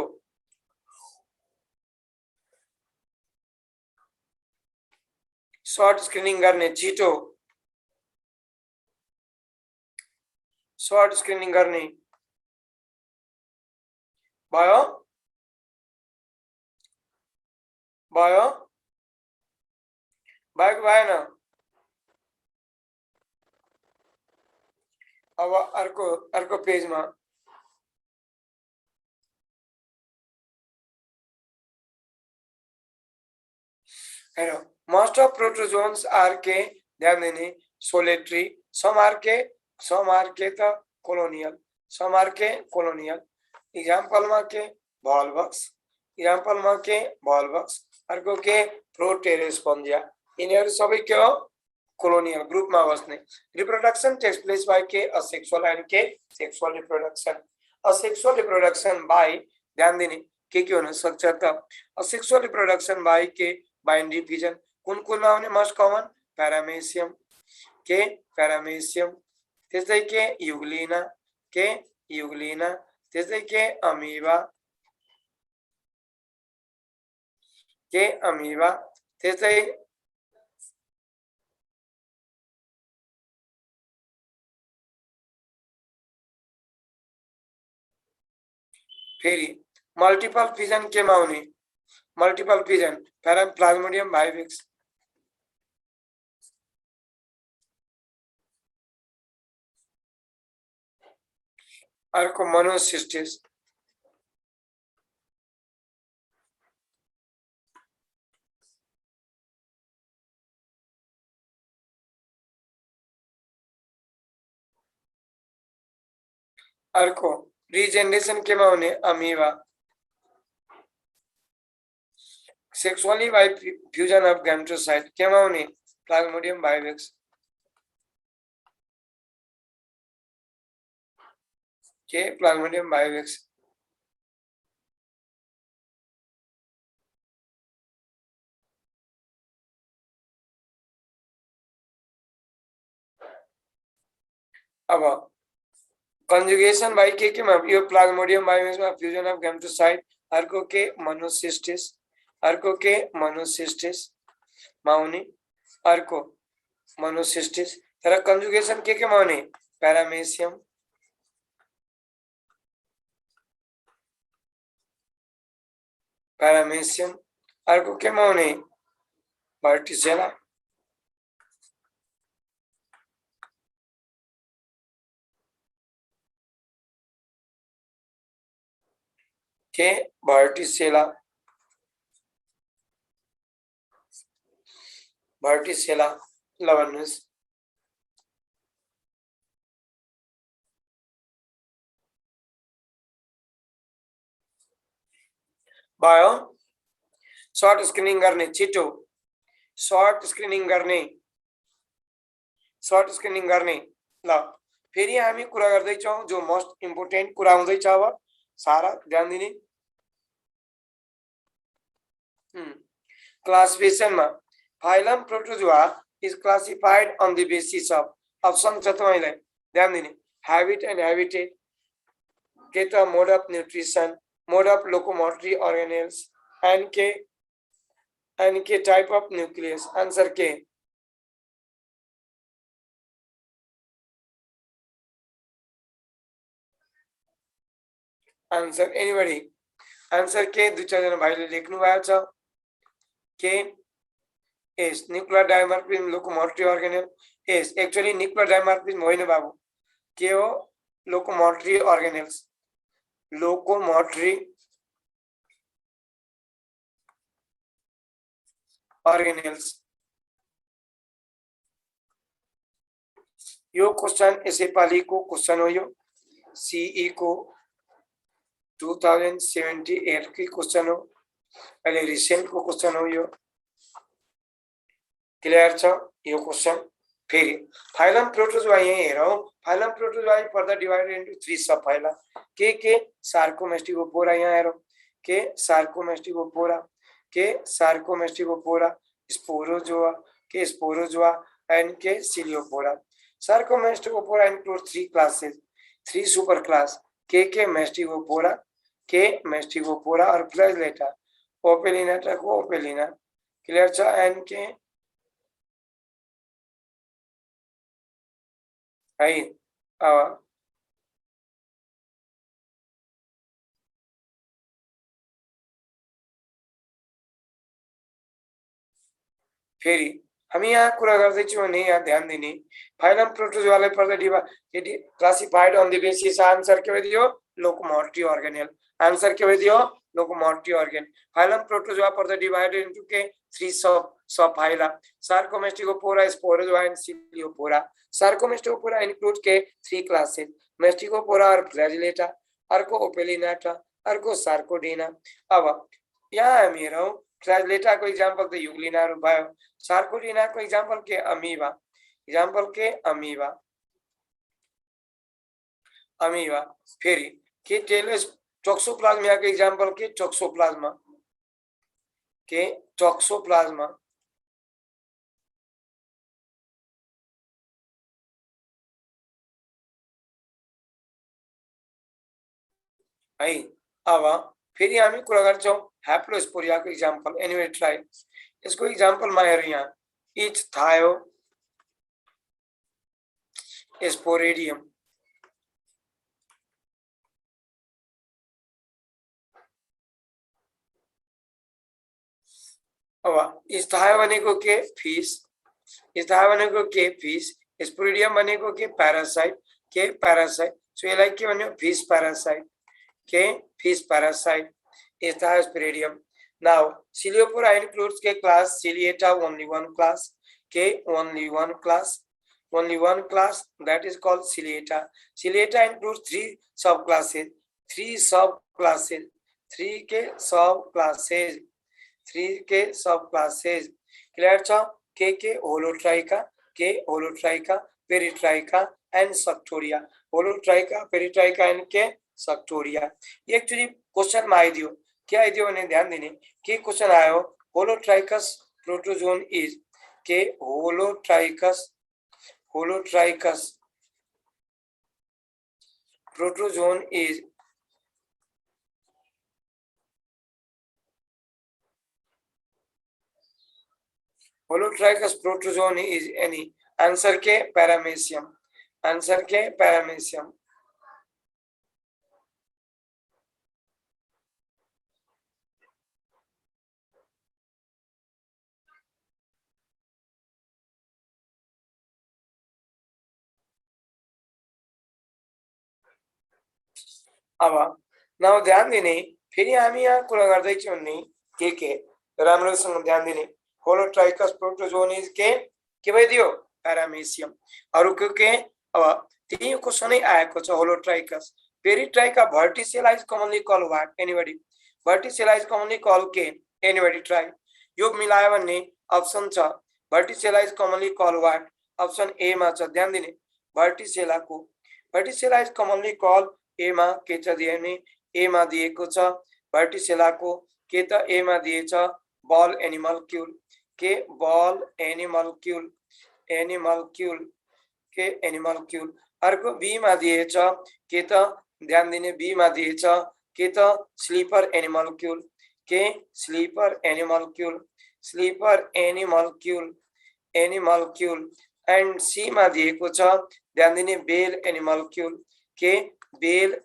शॉर्ट स्क्रिनिङ गर्ने छिटो शॉर्ट स्क्रिनिङ गर्ने भयो भयो बाइक भएन। अब अर्को पेजमा hello most of protozoans are के ध्यान दिने सोलेटरी सम आर के त कोलोनियल सम आर के कोलोनियल एग्जांपल मा के बॉलबक्स अर्को के प्रोटेरोस्पोन्जिया यिनीहरु सबै के हो कोलोनियल ग्रुप में बस्ने। रिप्रोडक्शन टेक्स प्लेस बाय के असेक्सुअल एंड के sexual reproduction. Asexual reproduction by ध्यान दिने के हुन सक्छ त असेक्सुअल रिप्रोडक्शन बाय के बाइनरी फिजन कुन आउने मोस्ट कमन पैरामेसियम त्यस्तै के युग्लिना त्यस्तै के अमीबा त्यस्तै फेरि मल्टिपल फिजन के आउने मल्टिपल फिजन प्लाज्मोडियम भाइवेक्स अर्को मोनोसिस्टिस अर्को रीजेनरेशन के आउने amoeba sexually bye fusion of gametocyte के आउने प्लाज्मोडियम भाइवेक्स के प्लाज्मोडियम बायोवेक्स अब कंजुगेशन बाई के मा यो प्लाज्मोडियम बायोवेक्स मा फ्यूजन अफ गैमेटोसाइट अर्को के मोनोसिस्टिस मा हुने अर्को मोनोसिस्टिस तर कंजुगेशन के मा हुने पैरामेसियम अर्को के मा हुने वर्टिसेला के वर्टिसेला ल भन्नुस् भयो सर्ट स्क्रिनिङ गर्ने छिटो सर्ट स्क्रिनिङ गर्ने ल फेरि हामी कुरा गर्दै छौं जो मोस्ट इम्पोर्टेन्ट कुरा हुँदै छ अब सारा ध्यान दिने क्लासिफिकेशन में phylum protozoa is classified on the basis of option छ तपाईलाई ध्यान दिने हैबिट एंड हैबिटेट के त mode of nutrition mode of locomotory organelles and के टाइप ऑफ न्यूक्लियस आंसर के आंसर एनीबडी आंसर के दुई चार जना भाइले लेख्नु भएको छ के S nuclear dimorphism locomotory organelle S actually nuclear dimorphism होइन बाबु के हो लोकोमोटरी ऑर्गेनेल्स यो क्वेश्चन यसै पालिको क्वेश्चन हो यो सीई को 2078 की क्वेश्चन हो अहिले रिसेंट को क्वेश्चन हो यो क्लियर छ यो क्वेश्चन फेरि फाइलम प्रोटोजोआ यही हेरौं phylum protozoa further divided into 3 सब फाइला के सार्कोमेस्टिकोपोरा यहाँ हेरौं के सार्कोमेस्टिकोपोरा स्पोरोजोआ एंड के सिलियोपोरा सार्कोमेस्टिकोपोरा include 3 classes 3 super class के मेस्टिकोपोरा और फ्लैजिलेटा ओपेलिनाटा को ओपेलिना क्लियर छ एंड के है फेरि हामी यहाँ कुरा गर्दैछौँ भने यहाँ ध्यान दिने फाइलम प्रोटोजोआलाई पर्दा classified on the basis answer के दियो लोकोमोटरी ऑर्गेनेल आंसर के दियो लोकोमोटरी ऑर्गेन फाइलम प्रोटोजोआ पर्दा डिवाइडेड इन्टु के 3 subphyla Sarcomastigophora Sporozoa and Ciliophora Sarcomastigophora include के 3 क्लासेस मेस्टिकोपोरा और फ्लैजिलेटा अर्को ओपेलिनाटा अर्को सार्कोडिना अब यहाँ हामी हेरौं फ्लैजिलेटा को एग्जांपल तो युग्लिनाहरु भयो सार्कोडिना को एग्जांपल के अमीबा फेरि के टेलोस टोक्सोप्लाज्मा के एग्जांपल के टोक्सोप्लाज्मा है अब फेरि हामी कुरा गर्छौं हैप्लोस्पोरिया को एग्जांपल एनीवे ट्राई इसको एग्जांपल मा हेरौं यहाँ इच थायो स्पोरेडियम अब स्थायी भनेको के फिश स्पोरेडियम भनेको के पैरासाइट सो यसलाई के भन्यो फिश पैरासाइट स्पोरेडियम नाउ सिलियोपोरा includes के class सिलिएटा only one class that is called Ciliata includes 3 subclasses 3 subclasses clear छ के होलोट्राइका पेरिट्राइका एंड सक्टोरिया होलोट्राइका पेरिट्राइका एंड के सक्टोरिया एक्चुअली क्वेश्चन में आइदियो के आइदियो भने ध्यान दिने के क्वेश्चन आयो होलोट्राइकस प्रोटोजोन इज के holotrichous protozoan is Holotrichus protozoon is any answer के पैरामेसियम अब नाउ ध्यान दिने फेरि हामी यहाँ कुरा गर्दै छौं नि के राम्रोसँग ध्यान दिने होलोट्राइकस प्रोटोजोन इज के भइदियो पैरामेसियम अरु के अब त्यही क्वेशनै आएको छ holotrichous Peritricha Vorticella is commonly call what anybody Vorticella is commonly call के एनीबडी ट्राई यो मिलायो भने अप्सन छ Vorticella is commonly call what option A मा छ ध्यान दिने भर्टिसेलाइज कमनली कॉल ए मा के छ दिने ए मा दिएको छ भर्टिसेलाको के त ए मा दिएछ बल एनिमल्क्यूल के बल एनिमल्क्यूल के एनिमल्क्यूल अर्को बी मा दिएछ के त ध्यान दिने बी मा दिएछ के त स्लीपर एनिमल्क्यूल के स्लीपर एनिमल्क्यूल एंड सी मा दिएको छ ध्यान दिने बेल एनिमल्क्यूल के बेल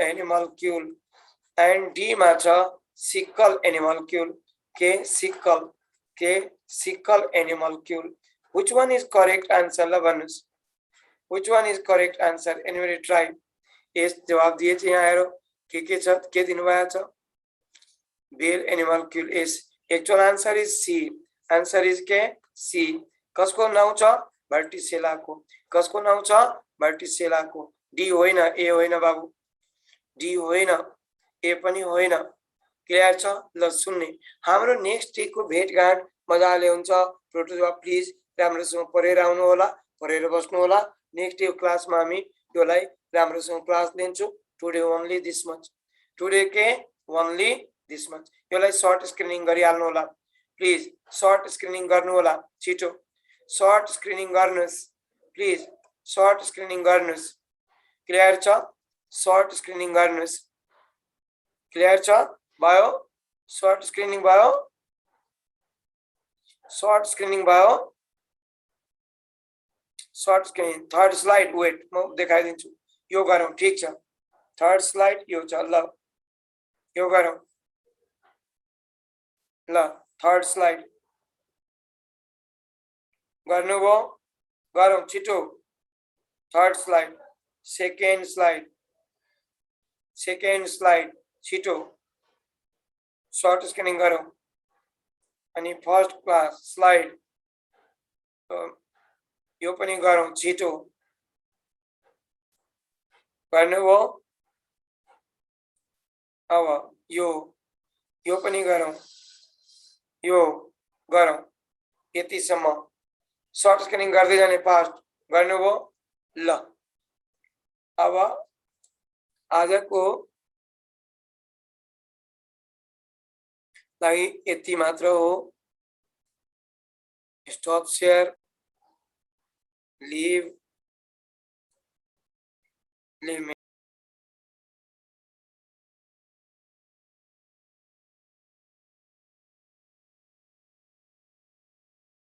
एनिमल्क्यूल एंड डी मा छ सिकल एनिमल्क्यूल के sickle animalcule which one is correct answer ल भन्नुस् which one is correct answer anybody try yes जवाब दिए छ यहाँ हेरो के छ के दिनु भएको छ bell animalcule is actual answer is C answer is के सी कसको नाउ छ भर्टिसेलाको कसको नाउ छ भर्टिसेलाको डी होइन ए होइन बाबु डी होइन ए पनि होइन क्लियर छ ल सुन्ने हाम्रो नेक्स्ट डे को भेटघाट मजाले हुन्छ प्रोटोजोआ प्लिज राम्रोसँग पढेर आउनु होला पढेर बस्नु होला नेक्स्ट डे क्लास मा हामी योलाई राम्रोसँग क्लास लिन्छु today only this much today के ओन्ली दिस मच योलाई सर्ट स्क्रिनिङ गरिहाल्नु होला प्लिज सर्ट स्क्रिनिङ गर्नु होला छिटो सर्ट स्क्रिनिङ गर्नुस् प्लिज सर्ट स्क्रिनिङ गर्नुस् क्लियर छ सर्ट स्क्रिनिङ गर्नुस् क्लियर छ भयो सर्ट स्क्रिनिङ भयो short screening third slide wait म देखाइदिन्छु यो गरौँ ठीक छ थर्ड स्लाइड यो छ ल यो गरौँ ल थर्ड स्लाइड गर्नुभयो गरौँ छिटो थर्ड स्लाइड सेकेन्ड स्लाइड छिटो सर्ट स्क्रिनिङ गरौँ अनि फर्स्ट क्लास स्लाइड यो पनि गरौँ छिटो गर्नुभयो अब यो पनि गरौँ यो गरौँ यतिसम्म सर्ट स्क्रिनिङ गर्दै जाने फास्ट गर्नुभयो ल अब आजको लागि यति मात्र हो स्टॉप शेयर लीव